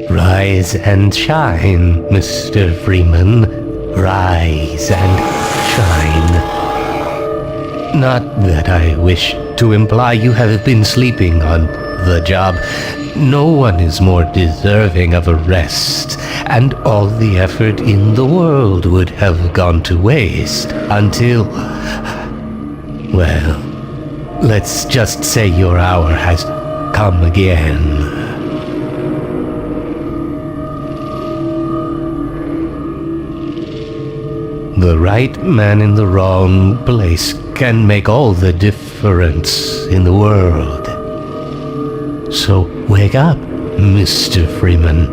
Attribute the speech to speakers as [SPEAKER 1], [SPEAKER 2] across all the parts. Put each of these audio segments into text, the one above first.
[SPEAKER 1] Rise and shine, Mr. Freeman. Rise and shine. Not that I wish to imply you have been sleeping on the job. No one is more deserving of a rest, and all the effort in the world would have gone to waste until... well, let's just say your hour has come again. The right man in the wrong place can make all the difference in the world. So wake up, Mr. Freeman.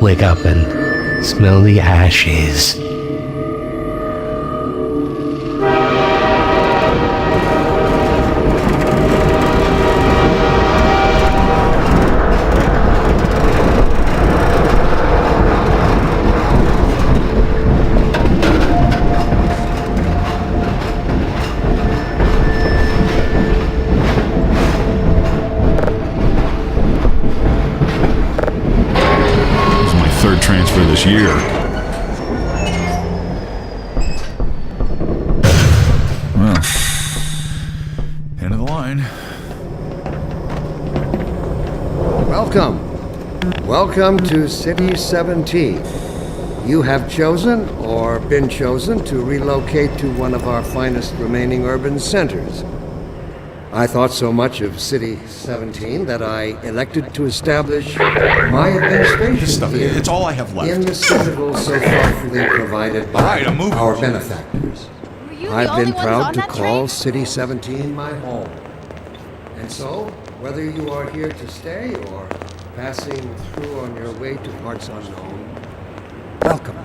[SPEAKER 1] Wake up and smell the ashes.
[SPEAKER 2] Transfer this year. Well, end of the line.
[SPEAKER 3] Welcome to City 17. You have chosen, or been chosen, to relocate to one of our finest remaining urban centers. I thought so much of City 17 that I elected to establish my administration
[SPEAKER 2] This stuff,
[SPEAKER 3] here
[SPEAKER 2] it's all I have left.
[SPEAKER 3] in the citadel so thoughtfully provided by our benefactors. I've been proud to call City 17 my home. And so, whether you are here to stay or passing through on your way to parts unknown, welcome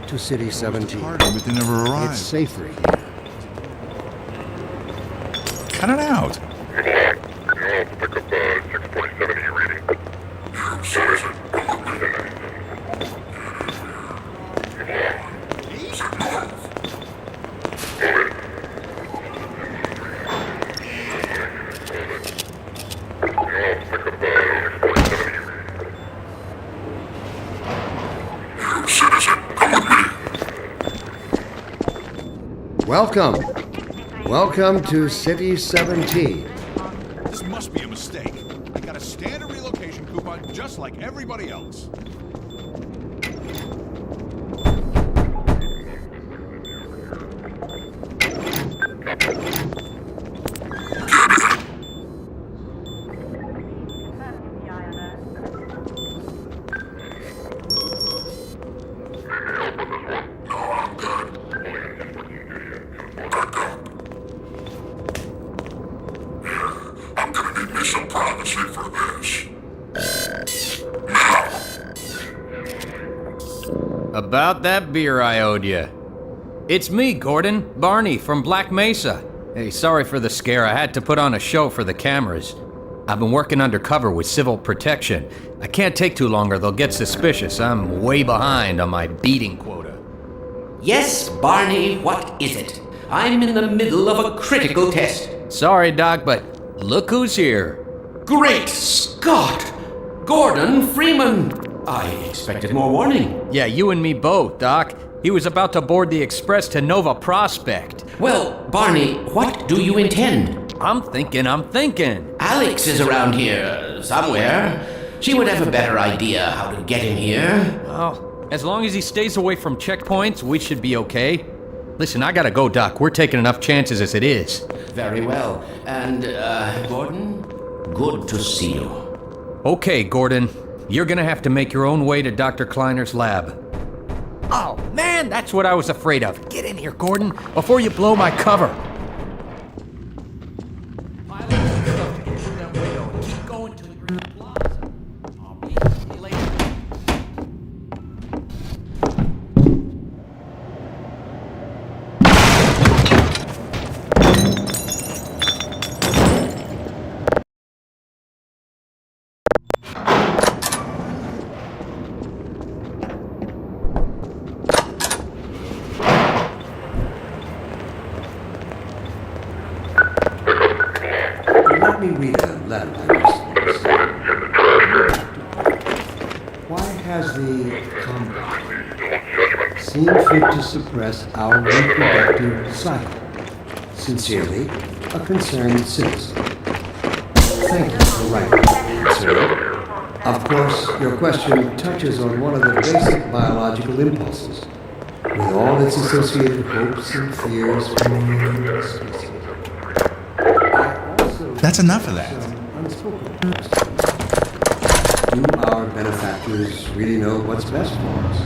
[SPEAKER 3] to City 17.
[SPEAKER 2] But they never arrived.
[SPEAKER 3] It's safer here.
[SPEAKER 2] Cut it out.
[SPEAKER 4] Pick up 647 reading.
[SPEAKER 3] Welcome. Welcome to City 17.
[SPEAKER 2] This must be a mistake. I got a standard relocation coupon just like everybody else.
[SPEAKER 4] About that beer I owed you. It's me, Gordon, Barney from Black Mesa. Hey, sorry for the scare. I had to put on a show for the cameras. I've been working undercover with civil protection. I can't take too long or they'll get suspicious. I'm way behind on my beating quota.
[SPEAKER 5] Yes, Barney, what is it? I'm in the middle of a critical test.
[SPEAKER 4] Sorry, Doc, but look who's here.
[SPEAKER 5] Great Scott! Gordon Freeman! I expected more warning.
[SPEAKER 4] Yeah, you and me both, Doc. He was about to board the express to Nova Prospect.
[SPEAKER 5] Well, Barney, what do you intend?
[SPEAKER 4] I'm thinking.
[SPEAKER 5] Alex is around here somewhere. She would have a better idea how to get him here.
[SPEAKER 4] Well, as long as he stays away from checkpoints, we should be okay. Listen, I gotta go, Doc. We're taking enough chances as it is.
[SPEAKER 5] Very well. And, Gordon, good to see you.
[SPEAKER 4] Okay, Gordon. You're gonna have to make your own way to Dr. Kleiner's lab. Oh, man, that's what I was afraid of. Get in here, Gordon, before you blow my cover. Pilot, stuff to get through that window and keep going till you're in the plaza. I'll meet you later.
[SPEAKER 3] Let me read a letter I received. Why has the Commonwealth seen fit to suppress our reproductive cycle? Sincerely, a concerned citizen. Thank you for writing, sir. Of course, your question touches on one of the basic biological impulses, with all its associated hopes and fears for the species.
[SPEAKER 2] That's enough of that.
[SPEAKER 3] Do our benefactors really know what's best for us?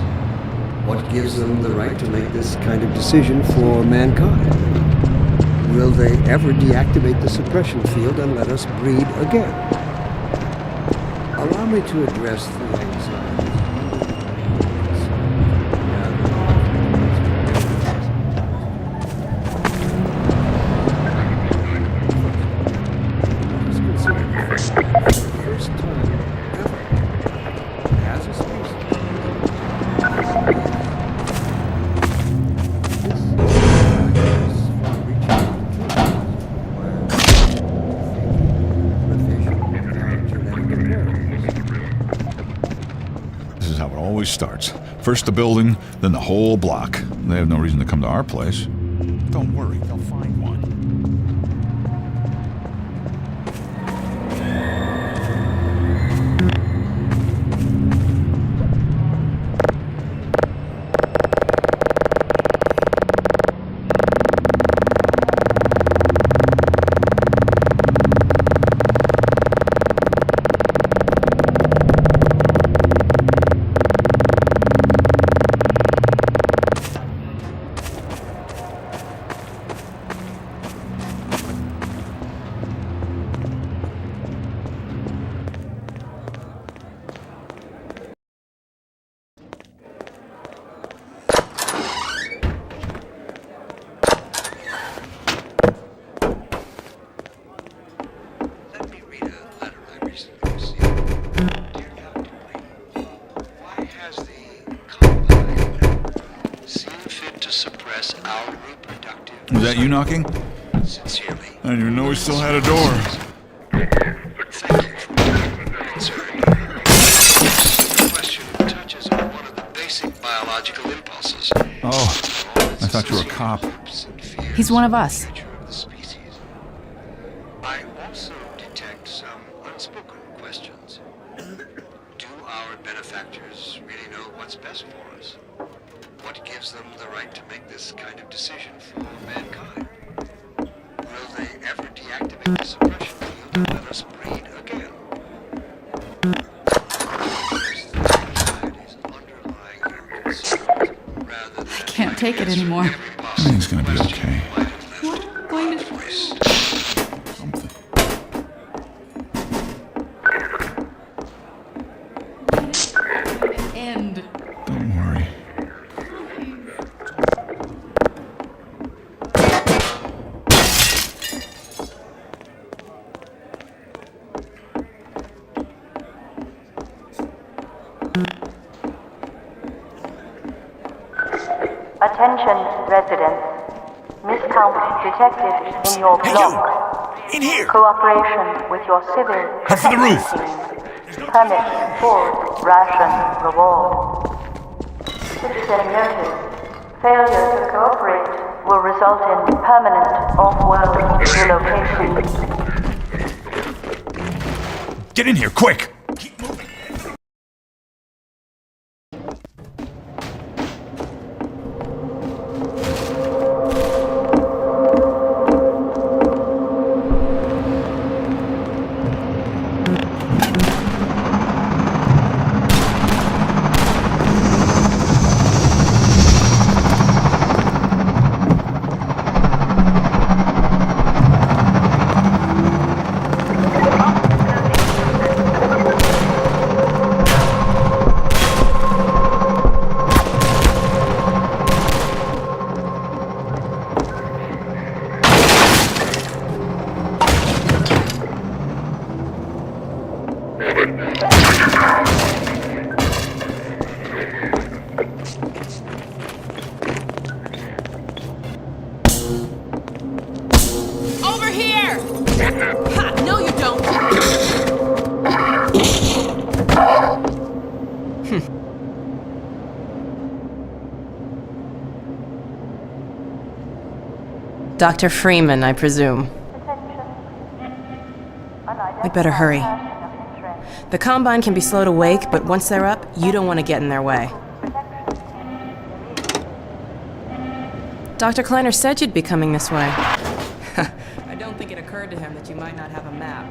[SPEAKER 3] What gives them the right to make this kind of decision for mankind? Will they ever deactivate the suppression field and let us breed again? Allow me to address the anxieties.
[SPEAKER 2] This is how it always starts. First the building, then the whole block. They have no reason to come to our place. Don't worry, they'll find one. Was that you knocking?
[SPEAKER 3] Sincerely.
[SPEAKER 2] I didn't even know we still had a door.
[SPEAKER 3] Thank you for your concern. The question touches on one of the basic biological impulses.
[SPEAKER 2] Oh, I thought you were a cop.
[SPEAKER 3] Hopes and fears
[SPEAKER 6] He's one of us.
[SPEAKER 3] I also detect some unspoken questions. Do our benefactors really know what's best for us? What gives them the right to make this kind of decision for mankind? Will they ever deactivate the suppression field and let us breed again?
[SPEAKER 6] I can't take it anymore.
[SPEAKER 2] Everything's gonna be okay.
[SPEAKER 6] What? Going to...
[SPEAKER 2] Something.
[SPEAKER 6] end.
[SPEAKER 2] Don't worry.
[SPEAKER 7] Attention, residents. Miscount detected in your block.
[SPEAKER 8] In here!
[SPEAKER 7] Cooperation with your civil
[SPEAKER 8] Head for the roof.
[SPEAKER 7] team. Permit full ration reward. Citizen notice. Failure to cooperate will result in permanent off-world relocation.
[SPEAKER 8] Get in here, quick! Keep moving.
[SPEAKER 6] Over here! Ha! No, you don't! Dr. Freeman, I presume. We better hurry. The Combine can be slow to wake, but once they're up, you don't want to get in their way. Dr. Kleiner said you'd be coming this way. I don't think it occurred to him that you might not have a map.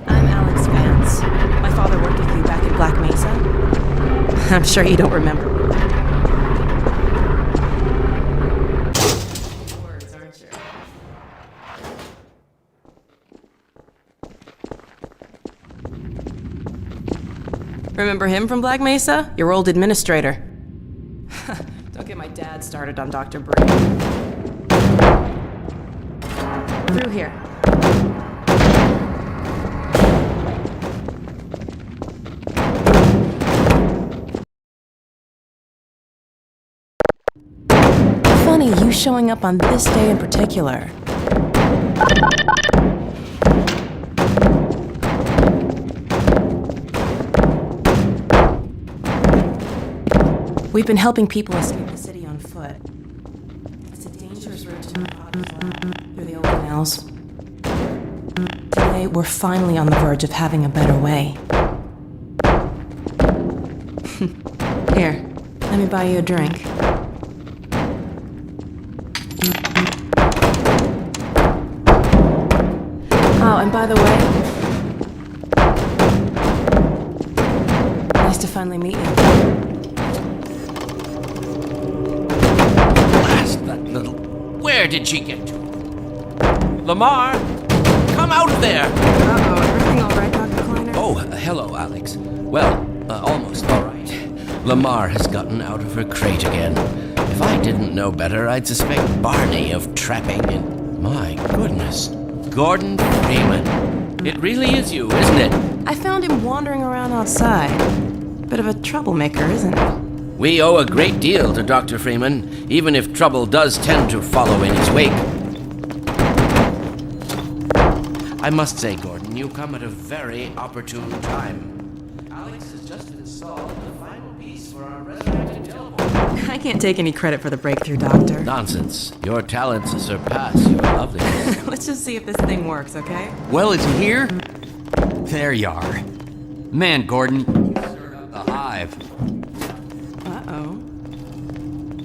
[SPEAKER 6] I'm Alex Vance. My father worked with you back in Black Mesa. I'm sure you don't remember. Words, aren't you? Remember him from Black Mesa? Your old administrator. Don't get my dad started on Dr. Breen. Through here. Funny, you showing up on this day in particular. We've been helping people escape the city on foot. It's a dangerous route to Nepal through the old canals. Today, we're finally on the verge of having a better way. Here, let me buy you a drink. Oh, and by the way, nice to finally meet you.
[SPEAKER 5] That little... Where did she get to? Lamar! Come out of there!
[SPEAKER 6] Uh-oh, everything all right, Dr. Kleiner?
[SPEAKER 5] Oh, hello, Alex. Well, almost all right. Lamar has gotten out of her crate again. If I didn't know better, I'd suspect Barney of trapping and... My goodness. Gordon Freeman. It really is you, isn't it?
[SPEAKER 6] I found him wandering around outside. Bit of a troublemaker, isn't he?
[SPEAKER 5] We owe a great deal to Dr. Freeman, even if trouble does tend to follow in his wake. I must say, Gordon, you come at a very opportune time. Alex has just installed the final piece for our resurrected
[SPEAKER 6] I can't take any credit for the breakthrough, Doctor.
[SPEAKER 5] Nonsense. Your talents surpass your loveliness.
[SPEAKER 6] Let's just see if this thing works, okay?
[SPEAKER 4] Well, is he here? There you are. Man, Gordon, you stirred up the hive.
[SPEAKER 6] Uh-oh.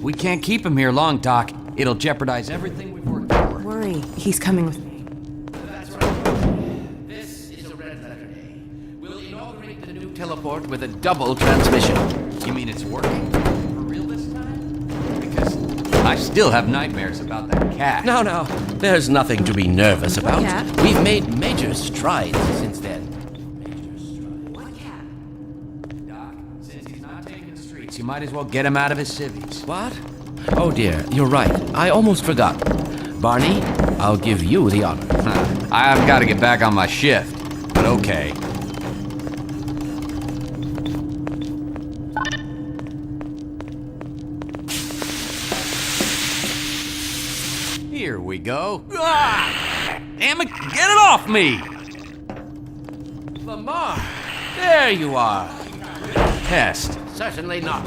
[SPEAKER 4] We can't keep him here long, Doc. It'll jeopardize everything we've worked for.
[SPEAKER 6] Don't worry, he's coming with me.
[SPEAKER 5] That's right. This is a red letter day. We'll inaugurate the new teleport with a double transmission.
[SPEAKER 4] You mean it's working? For real this time? Because I still have nightmares about that cat.
[SPEAKER 5] No. There's nothing to be nervous about.
[SPEAKER 6] cat?
[SPEAKER 5] We've made major strides since then.
[SPEAKER 6] What cat?
[SPEAKER 4] Doc, since he's not taking the streets, you might as well get him out of his civvies.
[SPEAKER 5] What? Oh dear, you're right. I almost forgot. Barney, I'll give you the honor.
[SPEAKER 4] I've got to get back on my shift, but okay. Here we go. Ah! Damn it, get it off me!
[SPEAKER 5] Lamar, there you are.
[SPEAKER 4] Test.
[SPEAKER 5] Certainly not.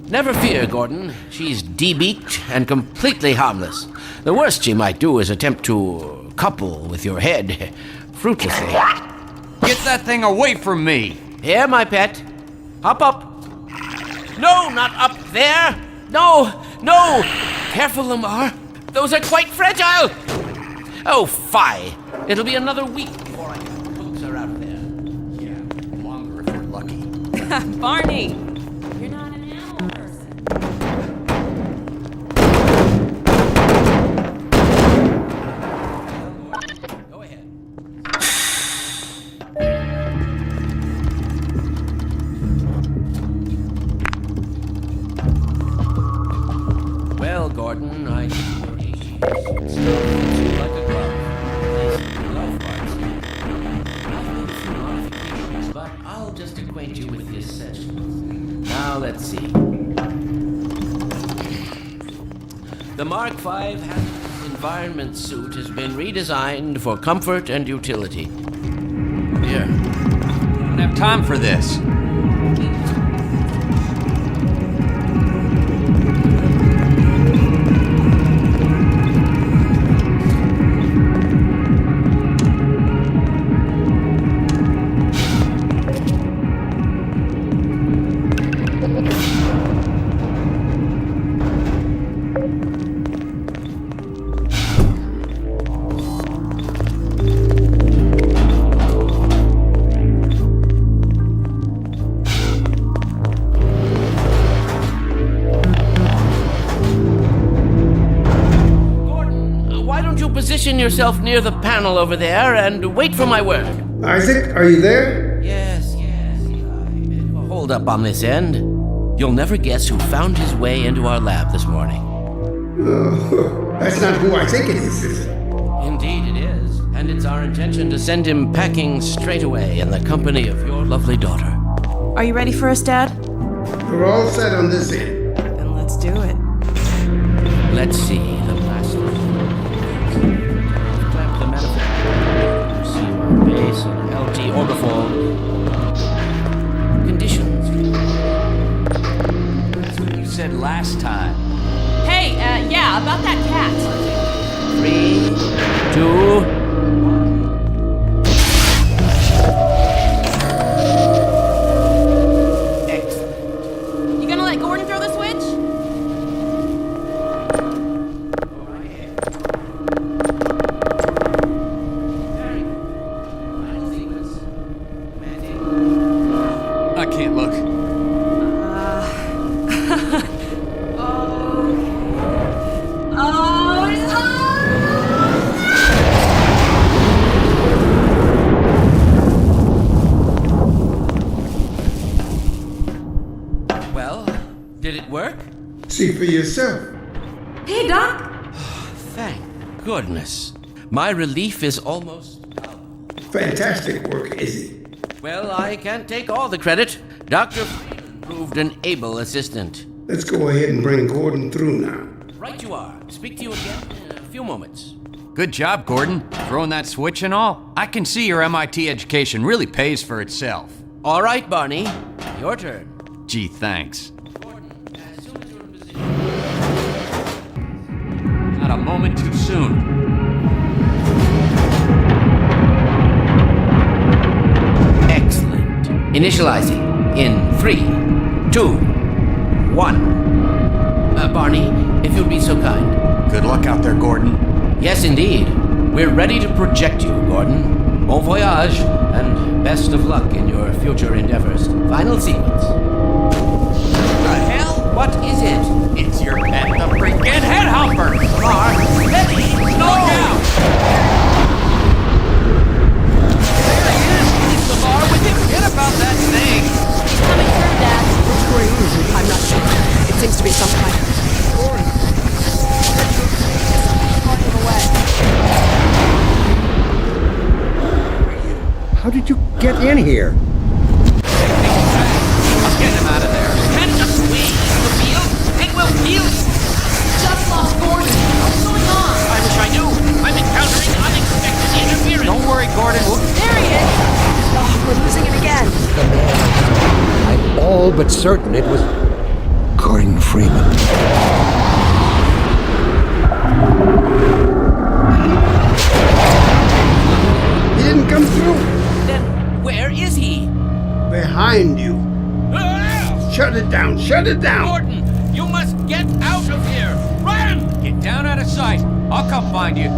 [SPEAKER 5] Never fear, Gordon. She's debeaked and completely harmless. The worst she might do is attempt to couple with your head, fruitlessly.
[SPEAKER 4] Get that thing away from me!
[SPEAKER 5] Here, my pet. Hop up. No, not up there. No. Careful, Lamar. Those are quite fragile. Oh, fie. It'll be another week before I can coax her out of there.
[SPEAKER 4] Yeah, longer if we're lucky.
[SPEAKER 6] Barney! You're not an animal person.
[SPEAKER 5] Go ahead. Well, Gordon, I see your age like a glove. These glove parts. I've made a few modifications, but I'll just acquaint you with the essentials. Now, let's see. The Mark V hazardous environment suit has been redesigned for comfort and utility. Here.
[SPEAKER 4] I don't have time for this.
[SPEAKER 5] Position yourself near the panel over there and wait for my word.
[SPEAKER 9] Isaac, are you there?
[SPEAKER 5] Yes. Hold up on this end. You'll never guess who found his way into our lab this morning.
[SPEAKER 9] Oh, that's not who I think it is it?
[SPEAKER 5] Indeed it is. And it's our intention to send him packing straight away in the company of your lovely daughter.
[SPEAKER 6] Are you ready for us, Dad?
[SPEAKER 9] We're all set on this end.
[SPEAKER 6] Then let's do it.
[SPEAKER 5] Let's see. The blaster. Clamp the manifest. CMR base and LT orbifold. Conditions.
[SPEAKER 4] That's what you said last time.
[SPEAKER 6] Hey, yeah, about that cat.
[SPEAKER 5] 3, 2,
[SPEAKER 6] You gonna let Gordon throw the switch?
[SPEAKER 4] I can't look.
[SPEAKER 5] Well, did it work?
[SPEAKER 9] See for yourself.
[SPEAKER 6] Hey, Doc.
[SPEAKER 5] Thank goodness. My relief is almost...
[SPEAKER 9] Fantastic work, Izzy.
[SPEAKER 5] Well, I can't take all the credit. Dr. Freeman proved an able assistant.
[SPEAKER 9] Let's go ahead and bring Gordon through now.
[SPEAKER 5] Right you are. Speak to you again in a few moments.
[SPEAKER 4] Good job, Gordon. Throwing that switch and all. I can see your MIT education really pays for itself.
[SPEAKER 5] All right, Barney. Your turn.
[SPEAKER 4] Gee, thanks.
[SPEAKER 5] Gordon, as soon as you're
[SPEAKER 4] one moment too soon.
[SPEAKER 5] Excellent. Initializing in 3, 2, 1. Barney, if you'll be so kind.
[SPEAKER 8] Good luck out there, Gordon.
[SPEAKER 5] Yes, indeed. We're ready to project you, Gordon. Bon voyage, and best of luck in your future endeavors. Final sequence. The hell? What is it?
[SPEAKER 4] It's your pet, the freaking headhopper!
[SPEAKER 5] Lamar, Letty, slow down!
[SPEAKER 4] There he is! It's Lamar with him! Forget about that thing!
[SPEAKER 6] He's coming through, Dad. Which way is it? I'm not sure. It seems to be some kind of...
[SPEAKER 3] How did you get in here?
[SPEAKER 4] Let's get him out of there!
[SPEAKER 5] Can't just wait the field. It will heal.
[SPEAKER 6] Just lost Gordon. What's going on?
[SPEAKER 5] I wish I knew. I'm encountering unexpected interference.
[SPEAKER 4] Don't worry, Gordon.
[SPEAKER 6] There he is. Oh, we're losing it again.
[SPEAKER 3] I'm all but certain it was Gordon Freeman.
[SPEAKER 9] He didn't come through.
[SPEAKER 5] Then where is he?
[SPEAKER 9] Behind you.
[SPEAKER 5] Ah!
[SPEAKER 9] Shut it down. Shut it down.
[SPEAKER 5] Gordon, you must get out of here. Run!
[SPEAKER 4] Get down out of sight. I'll come find you.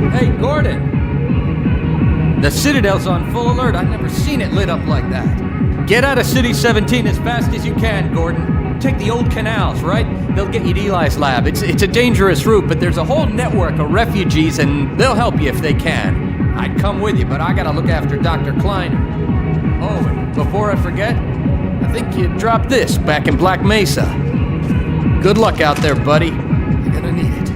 [SPEAKER 4] Hey, Gordon! The Citadel's on full alert. I've never seen it lit up like that. Get out of City 17 as fast as you can, Gordon. Take the old canals, right? They'll get you to Eli's lab. It's a dangerous route, but there's a whole network of refugees, and they'll help you if they can. I'd come with you, but I gotta look after Dr. Kleiner. Oh, and before I forget, I think you dropped this back in Black Mesa. Good luck out there, buddy. You're gonna need it.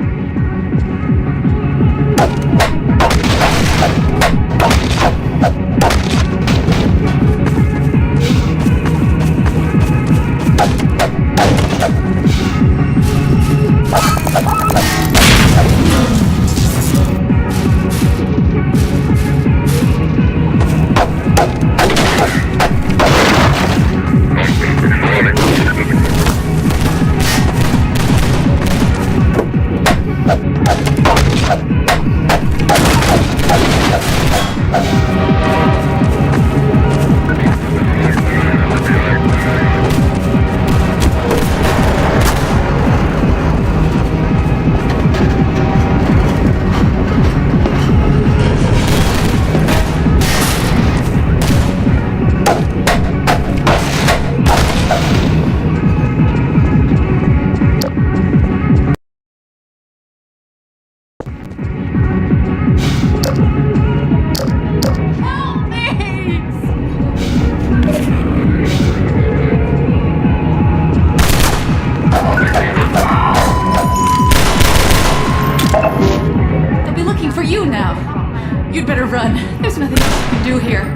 [SPEAKER 10] You'd better run. There's nothing else you can do here.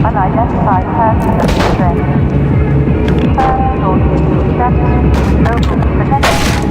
[SPEAKER 7] Unidentified person of interest. First sources to establish local protection.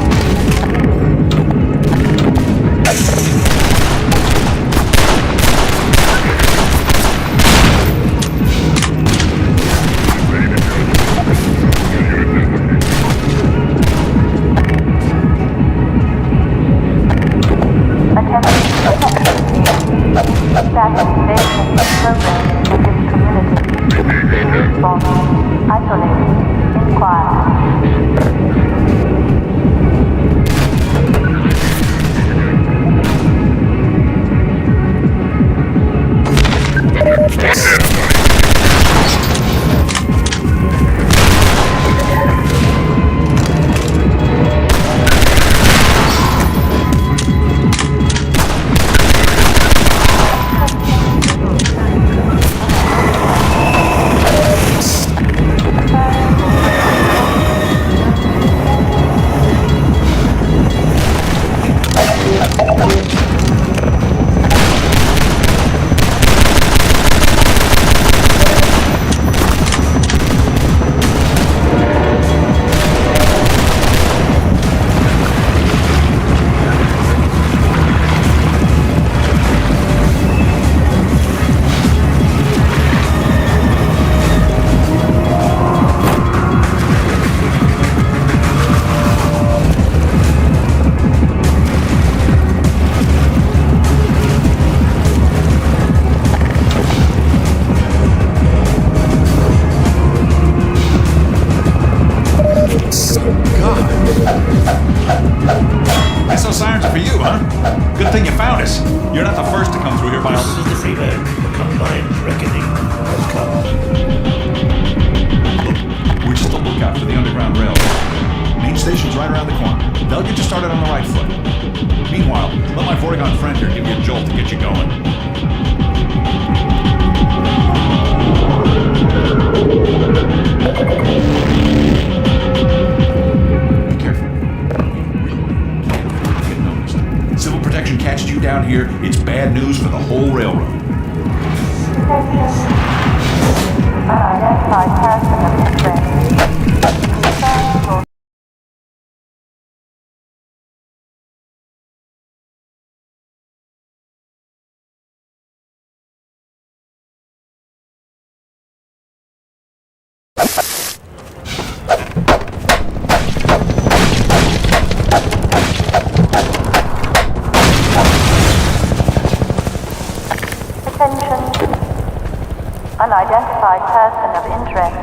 [SPEAKER 7] Unidentified person of interest.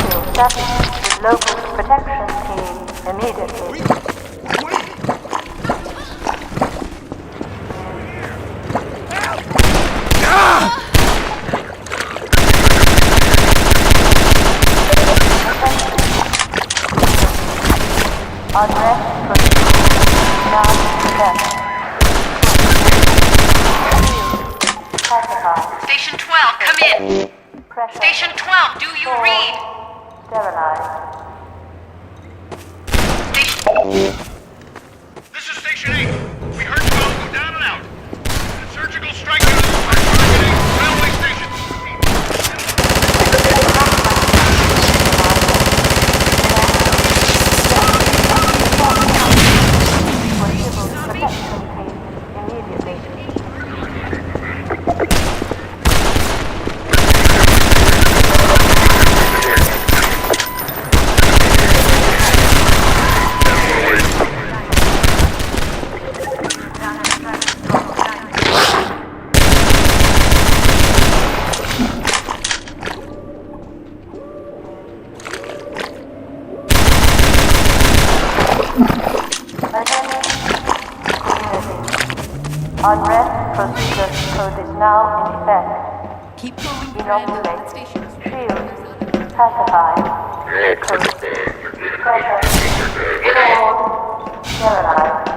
[SPEAKER 7] To establish with local protection team immediately. Unrest now detect.
[SPEAKER 11] Station 12, come in.
[SPEAKER 7] Pressure.
[SPEAKER 11] Station 12, do you read?
[SPEAKER 7] Sterilized.
[SPEAKER 8] This is Station 8. We heard 12 go down and out. A surgical strike targeting railway station.
[SPEAKER 7] Unrest procedure code is now in effect.
[SPEAKER 10] Keep going,
[SPEAKER 7] Inoculate.
[SPEAKER 10] station.
[SPEAKER 7] Shield. Pacify. Code. Pressure. Hold. Sterilize.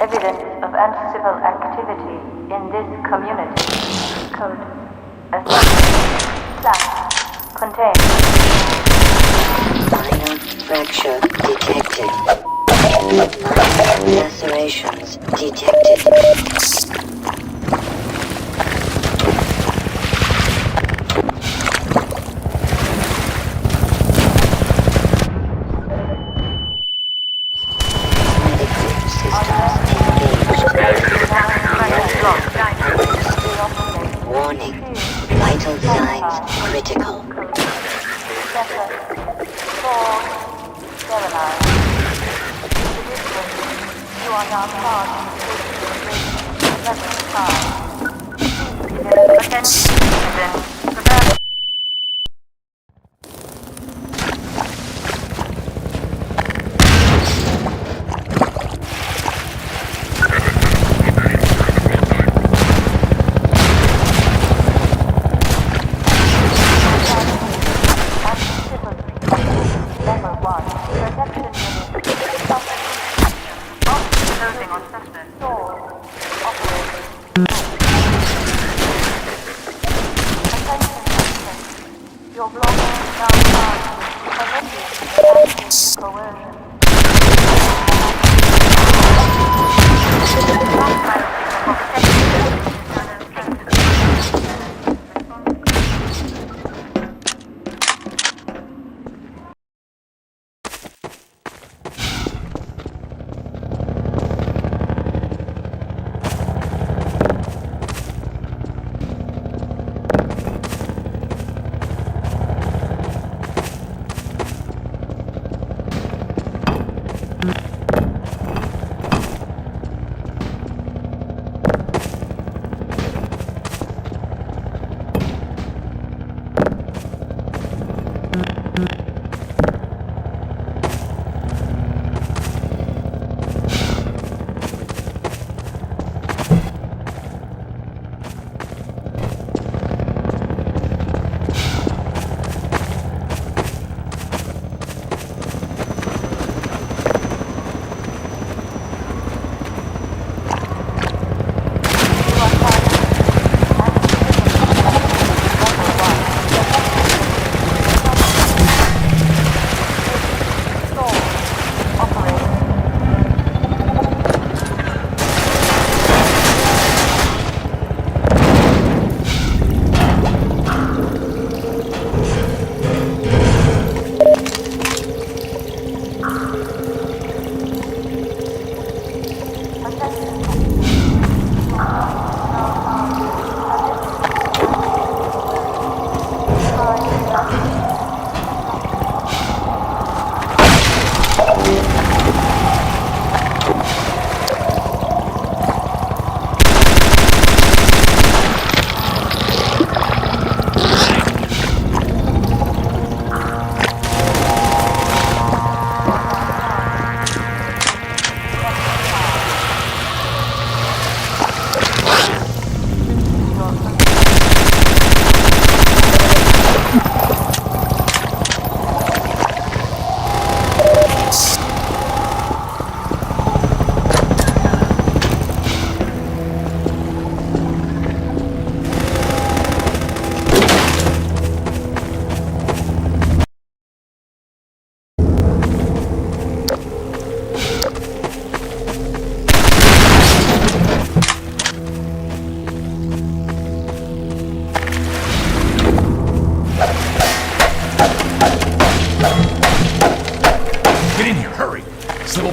[SPEAKER 7] Evidence of anti-civil activity in this community. Code contain.
[SPEAKER 12] Minor fracture detected. Minor lacerations detected. Warning. Vital signs critical.
[SPEAKER 7] You are now charged with attention. Your block is now charged with coercion.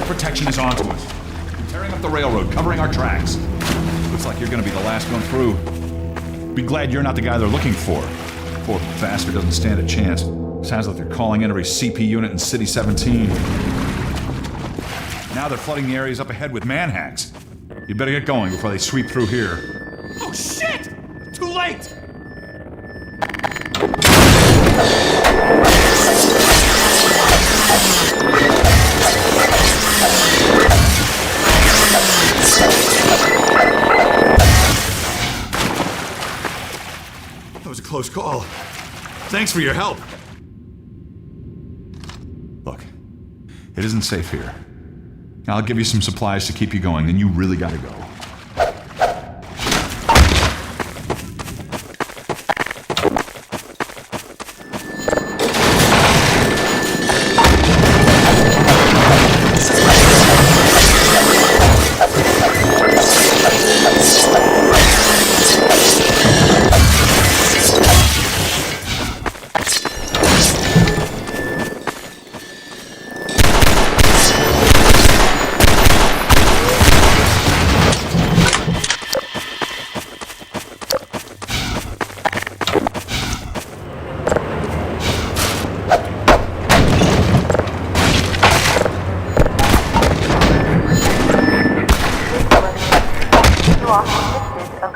[SPEAKER 2] Protection is onto us. Tearing up the railroad, covering our tracks. Looks like you're gonna be the last one through. Be glad you're not the guy they're looking for. Poor bastard doesn't stand a chance. Sounds like they're calling in every CP unit in City 17. Now they're flooding the areas up ahead with manhacks. You better get going before they sweep through here.
[SPEAKER 8] Oh shit! Too
[SPEAKER 2] too late! That was a close call. Thanks for your help. Look, it isn't safe here. I'll give you some supplies to keep you going, then you really gotta go.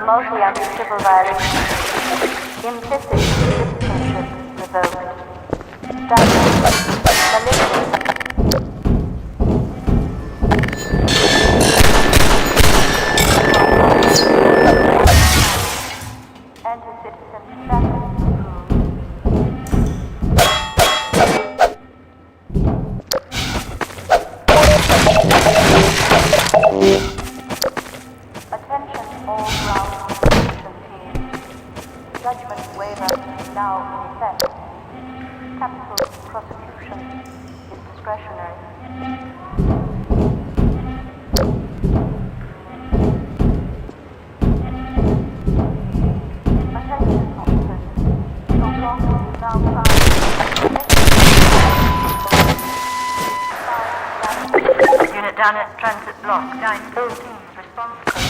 [SPEAKER 7] Mostly under civil violations. Implicit citizenship revoked. Status malicious. Anti-citizen status approved. Attention all ground protection teams. Judgment waiver now in effect. Capital prosecution is discretionary. Attention officers. So long as you now find unit down at transit block 913. Response code.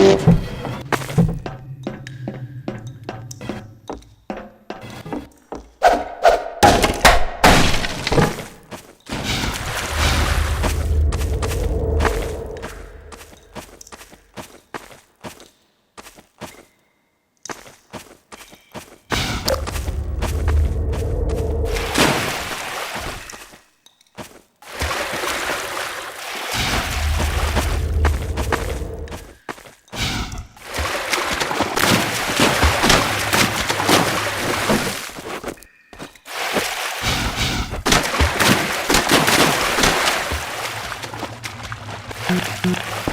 [SPEAKER 6] Thank you.